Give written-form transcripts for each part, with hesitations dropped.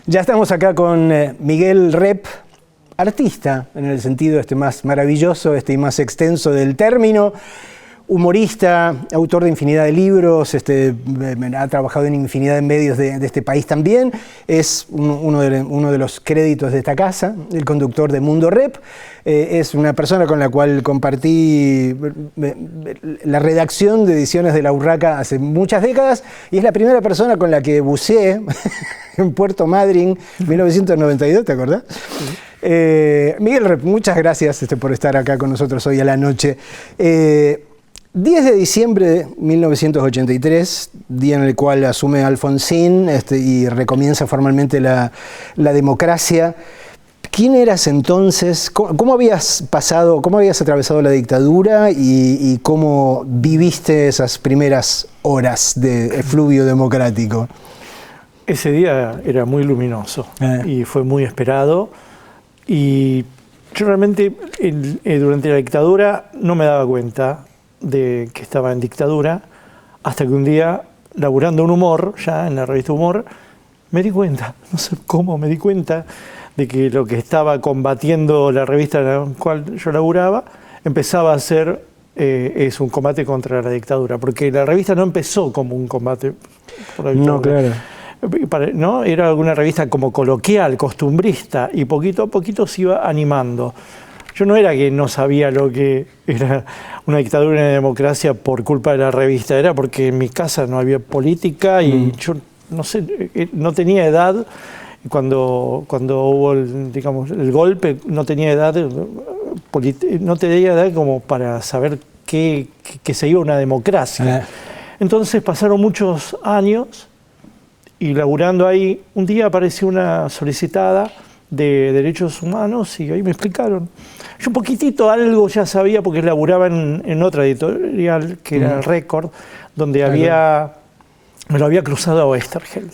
Ya estamos acá con Miguel Rep, artista en el sentido más maravilloso y más extenso del término, humorista, autor de infinidad de libros, ha trabajado en infinidad de medios de este país también, es uno de los créditos de esta casa, el conductor de Mundo Rep, es una persona con la cual compartí la redacción de ediciones de La Urraca hace muchas décadas y es la primera persona con la que buceé en Puerto Madryn, 1992, ¿te acordás? Sí. Miguel Rep, muchas gracias por estar acá con nosotros hoy a la noche. 10 de diciembre de 1983, día en el cual asume Alfonsín y recomienza formalmente la democracia. ¿Quién eras entonces? ¿Cómo habías pasado, cómo habías atravesado la dictadura y cómo viviste esas primeras horas de efluvio democrático? Ese día era muy luminoso y fue muy esperado. Y yo realmente durante la dictadura no me daba cuenta de que estaba en dictadura, hasta que un día, laburando un humor, ya en la revista Humor, me di cuenta, no sé cómo me di cuenta, de que lo que estaba combatiendo la revista en la cual yo laburaba, empezaba a ser un combate contra la dictadura, porque la revista no empezó como un combate por la dictadura. No, claro. ¿No? Era alguna revista como coloquial, costumbrista, y poquito a poquito se iba animando. Yo no era que no sabía lo que era una dictadura y una democracia por culpa de la revista, era porque en mi casa no había política y yo no sé, no tenía edad. Cuando hubo el golpe, no tenía edad, como para saber que se iba a una democracia. Entonces pasaron muchos años y laburando ahí, un día apareció una solicitada de derechos humanos y ahí me explicaron. Yo un poquitito algo ya sabía porque laburaba en otra editorial que era el Récord, donde me lo había cruzado a Westergeld.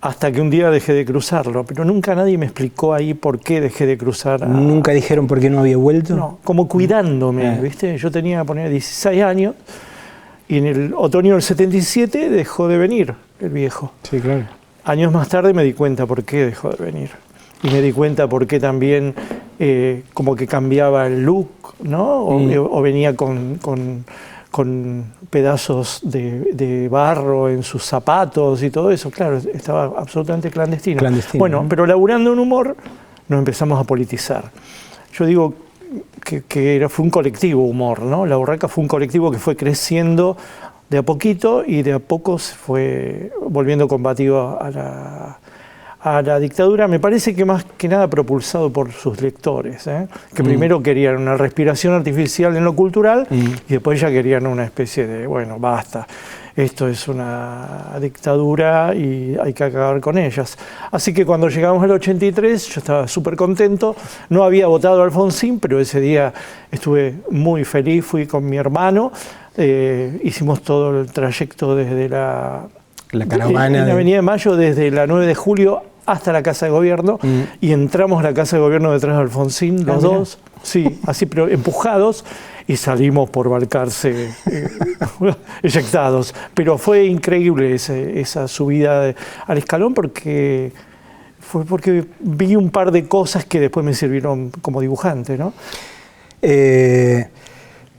Hasta que un día dejé de cruzarlo, pero nunca nadie me explicó ahí por qué dejé de cruzar. ¿Nunca dijeron por qué no había vuelto? No, como cuidándome, ¿viste? Yo tenía, poner 16 años y en el otoño del 77 dejó de venir el viejo. Sí, claro. Años más tarde me di cuenta por qué dejó de venir. Y me di cuenta por qué también como que cambiaba el look, ¿no? O venía con pedazos de barro en sus zapatos y todo eso. Claro, estaba absolutamente clandestino. Bueno, pero laburando en humor nos empezamos a politizar. Yo digo que fue un colectivo Humor, ¿no? La Urraca fue un colectivo que fue creciendo de a poquito y de a poco se fue volviendo combativo a la dictadura, me parece que más que nada propulsado por sus lectores, que primero querían una respiración artificial en lo cultural y después ya querían una especie de, bueno, basta, esto es una dictadura y hay que acabar con ellas. Así que cuando llegamos al 83 yo estaba súper contento, no había votado a Alfonsín, pero ese día estuve muy feliz, fui con mi hermano, hicimos todo el trayecto desde la caravana en la Avenida de Mayo, desde la 9 de julio hasta la Casa de Gobierno, y entramos a la Casa de Gobierno detrás de Alfonsín, los dos, sí, así, pero empujados, y salimos por Balcarce eyectados. Pero fue increíble esa subida al escalón porque vi un par de cosas que después me sirvieron como dibujante, ¿no?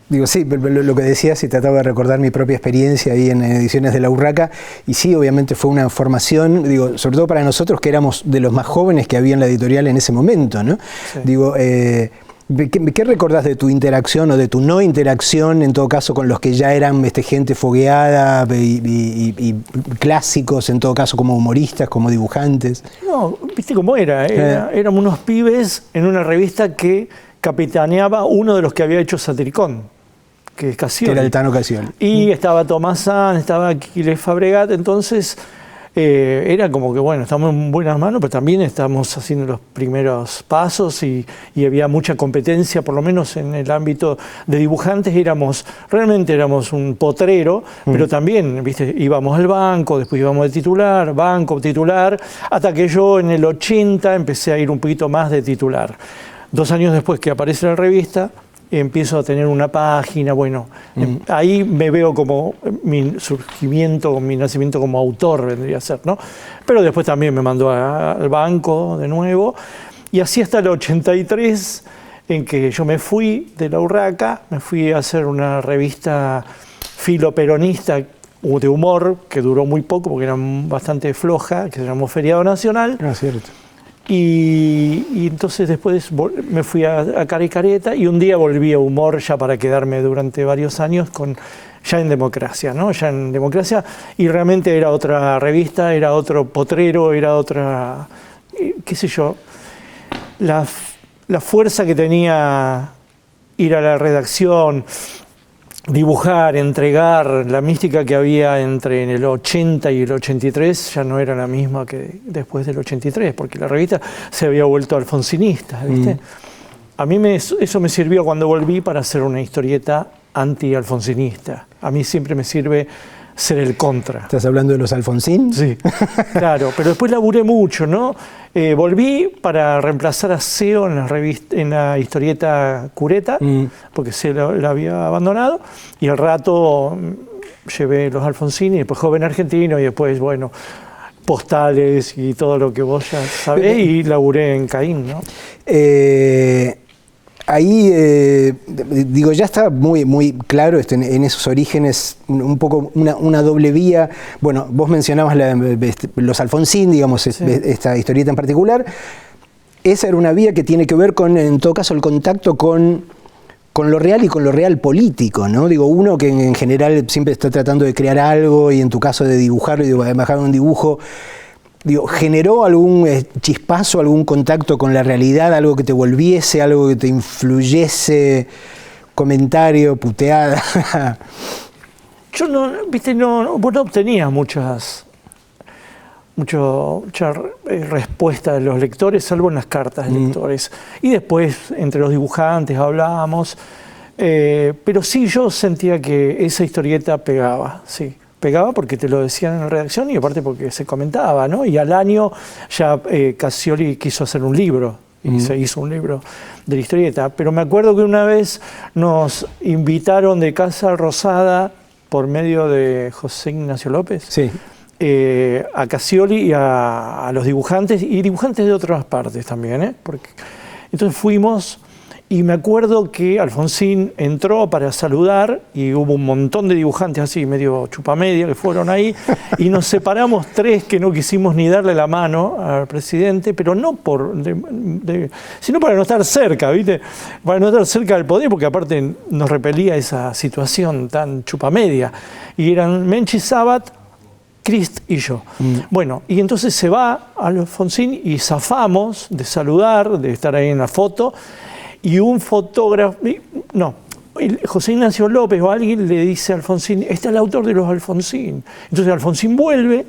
Digo, sí, lo que decías y trataba de recordar mi propia experiencia ahí en ediciones de La Urraca, y sí, obviamente fue una formación, digo, sobre todo para nosotros que éramos de los más jóvenes que había en la editorial en ese momento, ¿no? Sí. Digo, ¿qué recordás de tu interacción o de tu no interacción, en todo caso, con los que ya eran gente fogueada y clásicos, en todo caso, como humoristas, como dibujantes? No, viste cómo éramos unos pibes en una revista que capitaneaba uno de los que había hecho Satiricón, que es Cassioli. Que era el Tano Cassioli. Y estaba Tomás Sanz, estaba Aquiles Fabregat, entonces era como que, bueno, estamos en buenas manos, pero también estamos haciendo los primeros pasos y había mucha competencia, por lo menos en el ámbito de dibujantes, realmente éramos un potrero, pero también, viste, íbamos al banco, después íbamos de titular, banco, titular, hasta que yo en el 80 empecé a ir un poquito más de titular. 2 años después que aparece la revista, empiezo a tener una página, bueno, ahí me veo como mi surgimiento, mi nacimiento como autor vendría a ser, ¿no? Pero después también me mandó al banco de nuevo, y así hasta el 83, en que yo me fui de la Urraca, me fui a hacer una revista filoperonista de humor, que duró muy poco porque era bastante floja, que se llamó Feriado Nacional. Ah, cierto. Y entonces después me fui a Cara y Careta, y un día volví a Humor ya para quedarme durante varios años ya en Democracia, ¿no? Ya en Democracia, y realmente era otra revista, era otro potrero, era otra, qué sé yo, la fuerza que tenía ir a la redacción, dibujar, entregar, la mística que había entre el 80 y el 83 ya no era la misma que después del 83, porque la revista se había vuelto alfonsinista, ¿viste? A mí eso me sirvió cuando volví para hacer una historieta anti-alfonsinista. A mí siempre me sirve ser el contra. ¿Estás hablando de los Alfonsín? Sí, claro, pero después laburé mucho, ¿no? Volví para reemplazar a Seo en la historieta Cureta, porque Seo la había abandonado, y al rato llevé los Alfonsín, y después Joven Argentino, y después, bueno, Postales y todo lo que vos ya sabés, y laburé en Caín, ¿no? Ahí, digo, ya está muy claro en esos orígenes, un poco una doble vía. Bueno, vos mencionabas los Alfonsín, digamos, sí, esta historieta en particular. Esa era una vía que tiene que ver con, en todo caso, el contacto con lo real y con lo real político, ¿no? Digo, uno que en general siempre está tratando de crear algo, y en tu caso de dibujarlo, y de bajar un dibujo, digo, ¿generó algún chispazo, algún contacto con la realidad, algo que te volviese, algo que te influyese, comentario, puteada? Yo vos no obtenías muchas respuestas de los lectores, salvo en las cartas de lectores. Y después, entre los dibujantes, hablábamos. Pero sí, yo sentía que esa historieta pegaba, sí. Pegaba porque te lo decían en la redacción, y aparte porque se comentaba, ¿no? Y al año ya Cassioli quiso hacer un libro, y se hizo un libro de la historieta. Pero me acuerdo que una vez nos invitaron de Casa Rosada, por medio de José Ignacio López, sí, a Cassioli y a los dibujantes, y dibujantes de otras partes también, ¿eh? Entonces fuimos. Y me acuerdo que Alfonsín entró para saludar, y hubo un montón de dibujantes así, medio chupamedia, que fueron ahí, y nos separamos tres que no quisimos ni darle la mano al presidente, pero no sino para no estar cerca, ¿viste? Para no estar cerca del poder, porque aparte nos repelía esa situación tan chupamedia. Y eran Menchi Sabat, Crist y yo. Bueno, y entonces se va Alfonsín y zafamos de saludar, de estar ahí en la foto. Y un fotógrafo, José Ignacio López o alguien le dice a Alfonsín, este es el autor de los Alfonsín. Entonces Alfonsín vuelve,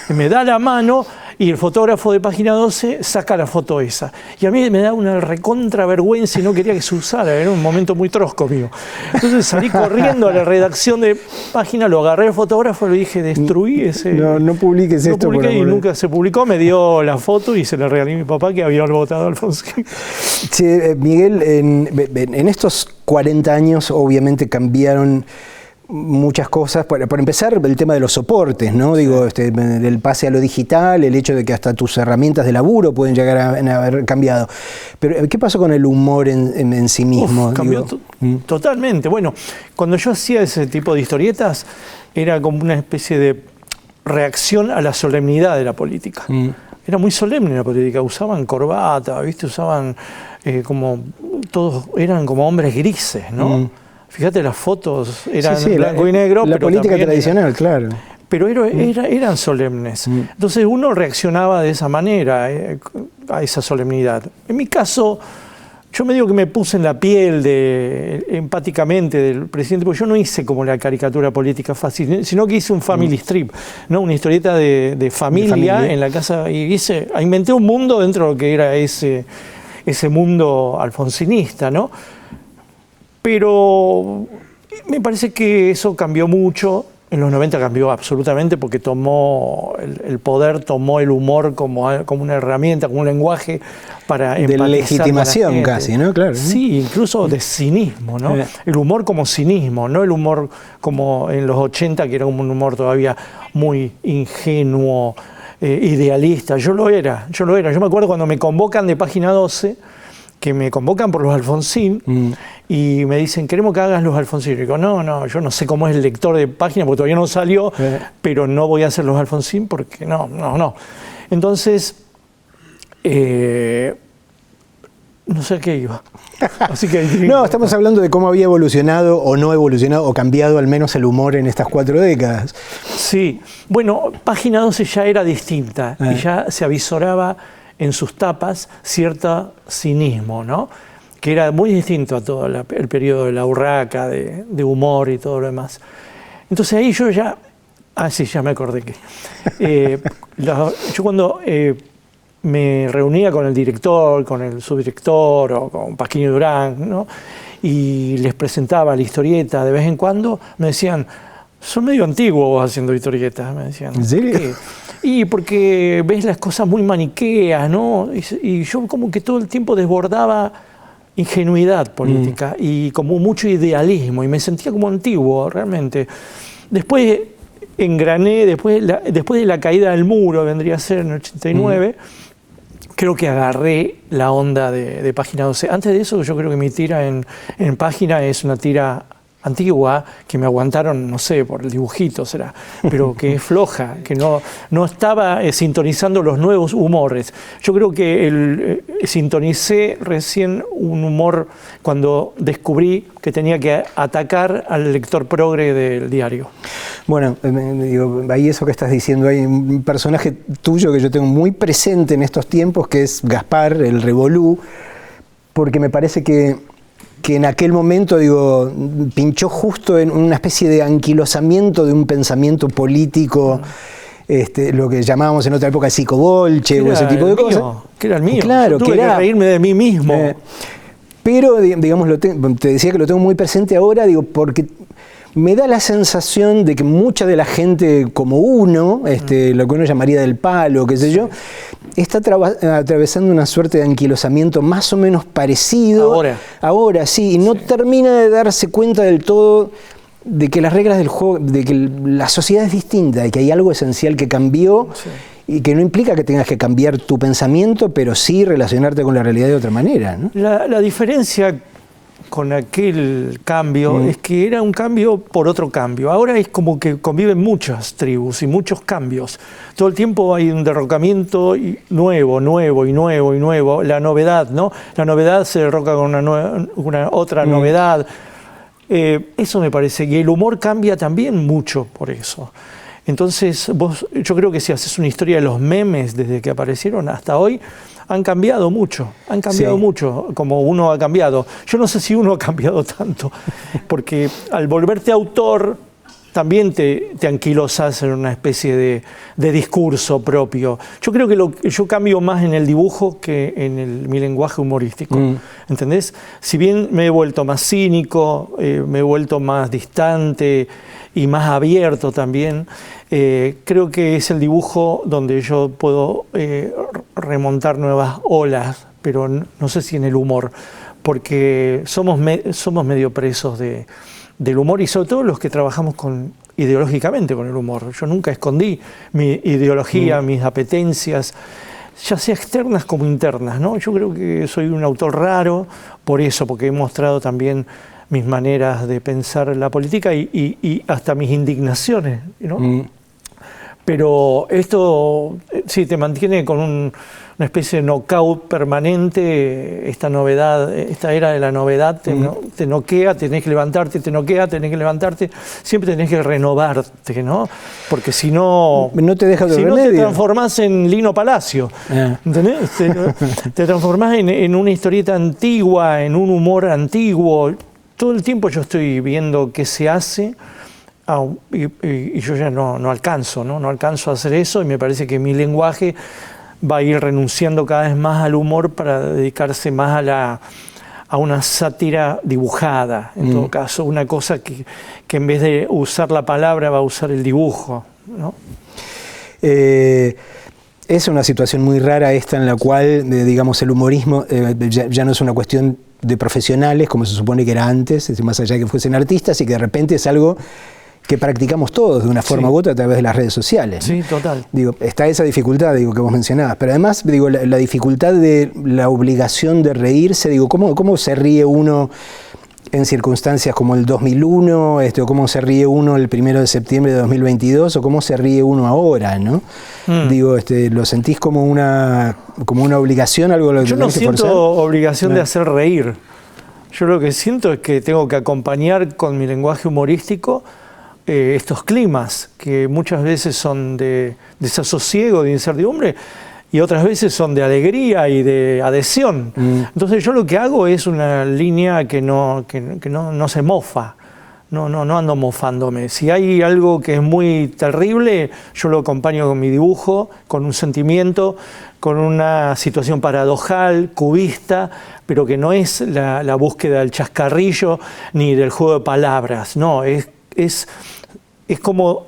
me da la mano, y el fotógrafo de Página 12 saca la foto esa. Y a mí me da una recontra vergüenza, y no quería que se usara, era un momento muy trosco mío. Entonces salí corriendo a la redacción de Página, lo agarré al fotógrafo y le dije, destruí ese... No publiques esto. No publiqué, y nunca se publicó, me dio la foto y se la regalé a mi papá, que había votado a Alfonsín. Che, Miguel, en estos 40 años obviamente cambiaron muchas cosas. Por empezar, el tema de los soportes, ¿no? Digo, el pase a lo digital, el hecho de que hasta tus herramientas de laburo pueden llegar a haber cambiado. Pero, ¿qué pasó con el humor en sí mismo? Cambió totalmente. Bueno, cuando yo hacía ese tipo de historietas, era como una especie de reacción a la solemnidad de la política. Era muy solemne la política, usaban corbata, ¿viste? Usaban todos eran como hombres grises, ¿no? Fíjate, las fotos eran blanco y negro. La política tradicional, claro. Pero eran solemnes. Entonces uno reaccionaba de esa manera a esa solemnidad. En mi caso, yo me digo que me puse en la piel empáticamente del presidente, porque yo no hice como la caricatura política fácil, sino que hice un family strip, ¿no? Una historieta de familia en la casa, y inventé un mundo dentro de lo que era ese mundo alfonsinista, ¿no? Pero me parece que eso cambió mucho. En los 90 cambió absolutamente porque tomó el poder, tomó el humor como una herramienta, como un lenguaje para empatizar de legitimación casi, ¿no? Claro. Sí, incluso de cinismo, ¿no? El humor como cinismo, no el humor como en los 80, que era como un humor todavía muy ingenuo, idealista. Yo lo era. Yo me acuerdo cuando me convocan de Página 12, que me convocan por los Alfonsín y me dicen, queremos que hagas los Alfonsín. Y digo, no, yo no sé cómo es el lector de Página porque todavía no salió, pero no voy a hacer los Alfonsín porque no. Entonces, no sé a qué iba. Así que no, estamos hablando de cómo había evolucionado o no evolucionado o cambiado al menos el humor en estas 4 décadas. Sí, bueno, Página 12 ya era distinta y ya se avisoraba en sus tapas cierto cinismo, ¿no? Que era muy distinto a todo el periodo de la Urraca, de humor y todo lo demás. Entonces ahí yo ya... sí, ya me acordé que... yo cuando me reunía con el director, con el subdirector o con Pasquini Durán, ¿no? Y les presentaba la historieta de vez en cuando, me decían, son medio antiguos vos haciendo historietas, me decían. ¿En serio? Y porque ves las cosas muy maniqueas, ¿no? Y yo como que todo el tiempo desbordaba ingenuidad política y como mucho idealismo y me sentía como antiguo realmente. Después engrané, después de la caída del muro, vendría a ser en el 89, creo que agarré la onda de Página 12. Antes de eso yo creo que mi tira en Página es una tira antigua, que me aguantaron, no sé, por el dibujito será, pero que es floja, que no estaba sintonizando los nuevos humores. Yo creo que sintonicé recién un humor cuando descubrí que tenía que atacar al lector progre del diario. Bueno, digo, ahí eso que estás diciendo, hay un personaje tuyo que yo tengo muy presente en estos tiempos, que es Gaspar, el Revolú, porque me parece que en aquel momento, digo, pinchó justo en una especie de anquilosamiento de un pensamiento político, lo que llamábamos en otra época psicobolche o ese tipo de cosas. Que era el mío. Claro, yo tuve que reírme de mí mismo. Pero, digamos, te decía que lo tengo muy presente ahora, digo, porque me da la sensación de que mucha de la gente como uno, lo que uno llamaría del palo, qué sé yo, está atravesando una suerte de anquilosamiento más o menos parecido. Ahora, sí, y no termina de darse cuenta del todo de que las reglas del juego, de que la sociedad es distinta y que hay algo esencial que cambió y que no implica que tengas que cambiar tu pensamiento, pero sí relacionarte con la realidad de otra manera, ¿no? La diferencia con aquel cambio es que era un cambio por otro cambio. Ahora es como que conviven muchas tribus y muchos cambios. Todo el tiempo hay un derrocamiento nuevo. La novedad, ¿no? La novedad se derroca con una otra novedad. Eso me parece. Y el humor cambia también mucho por eso. Entonces, yo creo que si haces una historia de los memes desde que aparecieron hasta hoy, han cambiado mucho, como uno ha cambiado. Yo no sé si uno ha cambiado tanto, porque al volverte autor también te anquilosas en una especie de discurso propio. Yo creo que yo cambio más en el dibujo que en mi lenguaje humorístico, ¿entendés? Si bien me he vuelto más cínico, me he vuelto más distante y más abierto también, creo que es el dibujo donde yo puedo remontar nuevas olas, pero no sé si en el humor, porque somos medio presos del humor y sobre todo los que trabajamos ideológicamente con el humor. Yo nunca escondí mi ideología, mis apetencias, ya sea externas como internas, ¿no? Yo creo que soy un autor raro por eso, porque he mostrado también mis maneras de pensar la política y hasta mis indignaciones, ¿no? Pero esto sí te mantiene con una especie de knockout permanente, esta novedad, esta era de la novedad, te noquea, tenés que levantarte, te noquea, tenés que levantarte, siempre tenés que renovarte, ¿no? Porque si no... No te dejas de remedio. Si no te transformás en Lino Palacio, ¿entendés? Te transformás en una historieta antigua, en un humor antiguo. Todo el tiempo yo estoy viendo qué se hace y yo ya no alcanzo, ¿no? No alcanzo a hacer eso y me parece que mi lenguaje va a ir renunciando cada vez más al humor para dedicarse más a a una sátira dibujada, en todo caso, una cosa que en vez de usar la palabra va a usar el dibujo, ¿no? Es una situación muy rara esta en la cual, digamos, el humorismo ya no es una cuestión de profesionales, como se supone que era antes, más allá de que fuesen artistas, y que de repente es algo que practicamos todos de una forma u otra a través de las redes sociales. Sí, total. Digo, está esa dificultad, digo, que vos mencionabas, pero además, digo, la dificultad de la obligación de reírse, digo, ¿cómo se ríe uno en circunstancias como el 2001, o cómo se ríe uno el 1 de septiembre de 2022, o cómo se ríe uno ahora, ¿no? Digo, ¿lo sentís como una obligación, algo lo que Yo no siento forzar? obligación de hacer reír. Yo lo que siento es que tengo que acompañar con mi lenguaje humorístico estos climas que muchas veces son de desasosiego, de incertidumbre, y otras veces son de alegría y de adhesión. Entonces yo lo que hago es una línea que no se mofa. No ando mofándome. Si hay algo que es muy terrible, yo lo acompaño con mi dibujo, con un sentimiento, con una situación paradojal, cubista, pero que no es la búsqueda del chascarrillo ni del juego de palabras. No, es como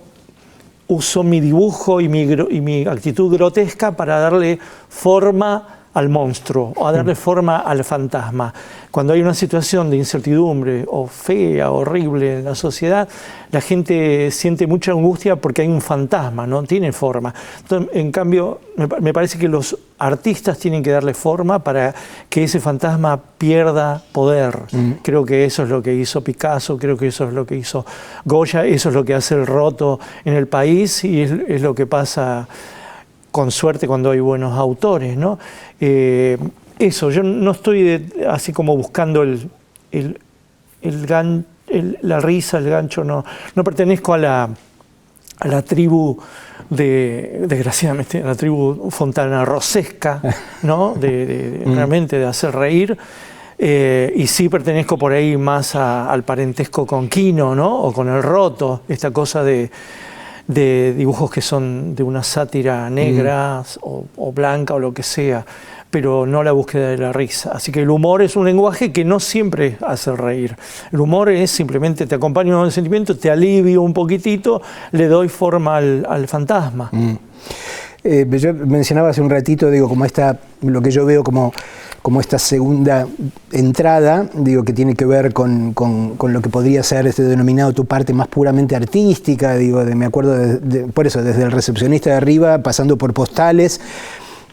uso mi dibujo y mi actitud grotesca para darle forma al monstruo o a darle forma al fantasma. Cuando hay una situación de incertidumbre o fea, horrible en la sociedad, la gente siente mucha angustia porque hay un fantasma, no tiene forma. Entonces, en cambio, me parece que los artistas tienen que darle forma para que ese fantasma pierda poder. Creo que eso es lo que hizo Picasso, creo que eso es lo que hizo Goya, eso es lo que hace el Roto en el país y es lo que pasa con suerte cuando hay buenos autores, ¿no? Eso, yo no estoy así como buscando la risa, el gancho, no pertenezco a la tribu desgraciadamente, a la tribu fontanarrosesca, ¿no? Realmente de hacer reír. Y sí pertenezco por ahí más al parentesco con Quino, ¿no? O con el Roto, esta cosa de dibujos que son de una sátira negra o blanca o lo que sea, pero no la búsqueda de la risa. Así que el humor es un lenguaje que no siempre hace reír. El humor es simplemente te acompaño en el sentimiento, te alivio un poquitito, le doy forma al fantasma. Yo mencionaba hace un ratito, digo, como lo que yo veo como esta segunda entrada, digo, que tiene que ver con lo que podría ser denominado tu parte más puramente artística, digo, me acuerdo por eso, desde el recepcionista de arriba, pasando por postales,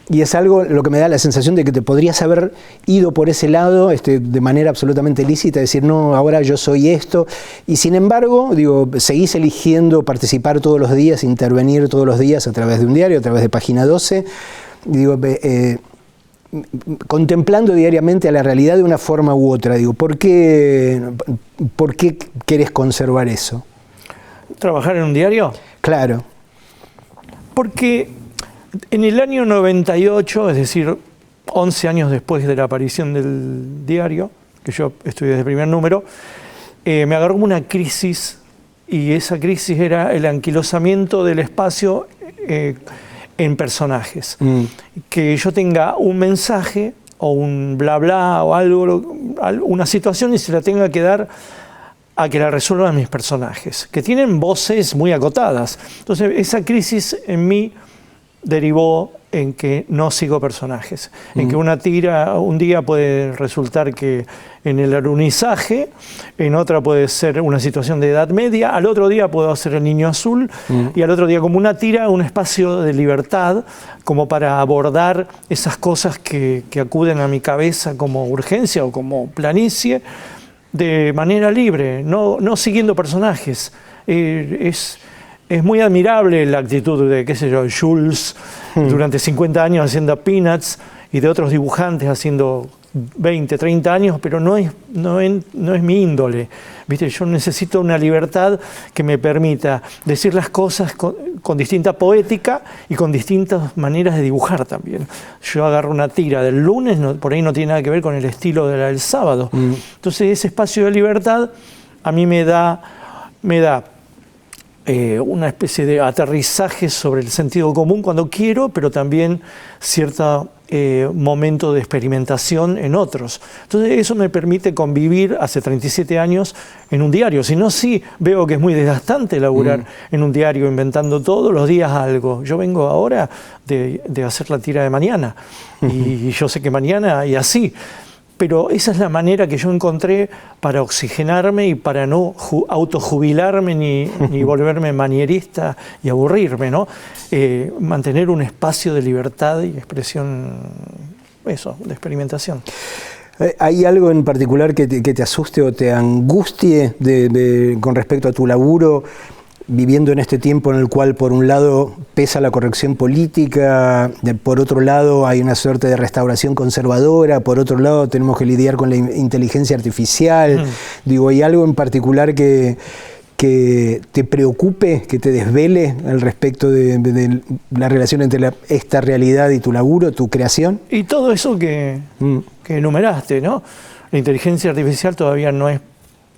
y es algo lo que me da la sensación de que te podrías haber ido por ese lado de manera absolutamente lícita, decir, no, ahora yo soy esto, y sin embargo, digo, seguís eligiendo participar todos los días, intervenir todos los días a través de un diario, a través de Página 12, digo, contemplando diariamente a la realidad de una forma u otra, digo, ¿por qué querés conservar eso? ¿Trabajar en un diario? Claro. Porque en el año 98, es decir, 11 años después de la aparición del diario, que yo estudié desde el primer número, me agarró una crisis, y esa crisis era el anquilosamiento del espacio en personajes. Que yo tenga un mensaje o un bla bla o algo, una situación y se la tenga que dar a que la resuelvan mis personajes, que tienen voces muy acotadas. Entonces esa crisis en mí derivó en que no sigo personajes, en que una tira un día puede resultar que en el alunizaje, en otra puede ser una situación de edad media, al otro día puedo hacer el niño azul y al otro día como una tira, un espacio de libertad como para abordar esas cosas que acuden a mi cabeza como urgencia o como planicie de manera libre, no siguiendo personajes. Es muy admirable la actitud de, qué sé yo, Jules durante 50 años haciendo Peanuts y de otros dibujantes haciendo 20, 30 años, pero no es mi índole. ¿Viste? Yo necesito una libertad que me permita decir las cosas con distinta poética y con distintas maneras de dibujar también. Yo agarro una tira del lunes, por ahí no tiene nada que ver con el estilo de la del sábado. Entonces ese espacio de libertad a mí me da una especie de aterrizaje sobre el sentido común cuando quiero, pero también cierto momento de experimentación en otros. Entonces eso me permite convivir hace 37 años en un diario. Si no, sí veo que es muy desgastante laburar en un diario, inventando todos los días algo. Yo vengo ahora de hacer la tira de mañana, y yo sé que mañana y así. Pero esa es la manera que yo encontré para oxigenarme y para no autojubilarme ni volverme manierista y aburrirme, ¿no? Mantener un espacio de libertad y expresión, eso, de experimentación. ¿Hay algo en particular que te asuste o te angustie con respecto a tu laburo, viviendo en este tiempo en el cual por un lado pesa la corrección política, por otro lado hay una suerte de restauración conservadora, por otro lado tenemos que lidiar con la inteligencia artificial? Digo, ¿hay algo en particular que te preocupe, que te desvele al respecto de la relación entre esta realidad y tu laburo, tu creación? Y todo eso que enumeraste, ¿no? La inteligencia artificial todavía no es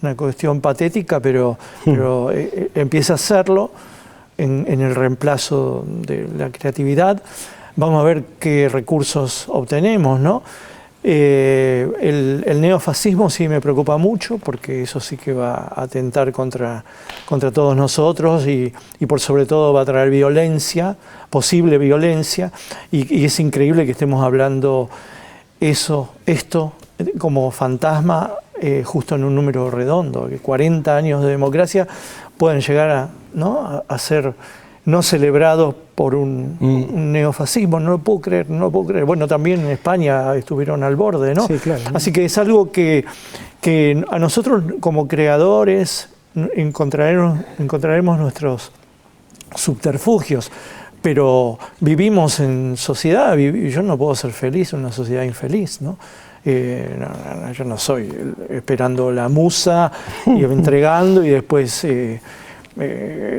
una cuestión patética, pero empieza a serlo en el reemplazo de la creatividad. Vamos a ver qué recursos obtenemos, ¿no? El neofascismo sí me preocupa mucho, porque eso sí que va a atentar contra todos nosotros y por sobre todo va a traer violencia, posible violencia, y es increíble que estemos hablando esto como fantasma justo en un número redondo, que 40 años de democracia pueden llegar a ser no celebrados por un neofascismo. No lo puedo creer, no lo puedo creer. Bueno, también en España estuvieron al borde, ¿no? Sí, claro. Así que es algo que a nosotros como creadores encontraremos nuestros subterfugios, pero vivimos en sociedad, yo no puedo ser feliz en una sociedad infeliz, ¿no? Yo no soy esperando la musa y entregando y después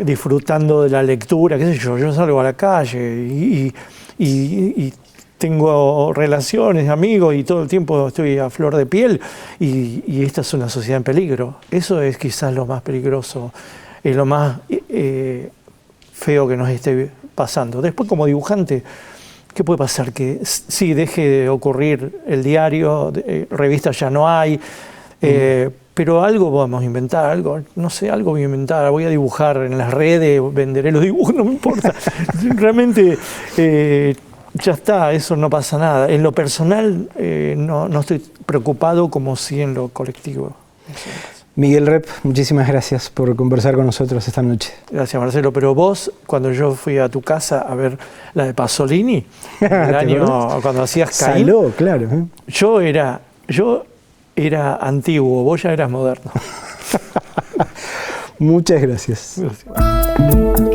disfrutando de la lectura, qué sé yo. Yo salgo a la calle y tengo relaciones, amigos, y todo el tiempo estoy a flor de piel, y esta es una sociedad en peligro. Eso es quizás lo más peligroso, lo más feo que nos esté pasando. Después, como dibujante, ¿qué puede pasar? Que sí, deje de ocurrir el diario, revistas ya no hay, pero algo vamos a inventar, algo, no sé, algo voy a inventar, voy a dibujar en las redes, venderé los dibujos, no me importa. Realmente ya está, eso no pasa nada. En lo personal no estoy preocupado como si en lo colectivo. Miguel Rep, muchísimas gracias por conversar con nosotros esta noche. Gracias, Marcelo. Pero vos, cuando yo fui a tu casa a ver la de Pasolini, el año cuando hacías Caín, Saló, claro. Yo era antiguo, vos ya eras moderno. Muchas gracias. Gracias.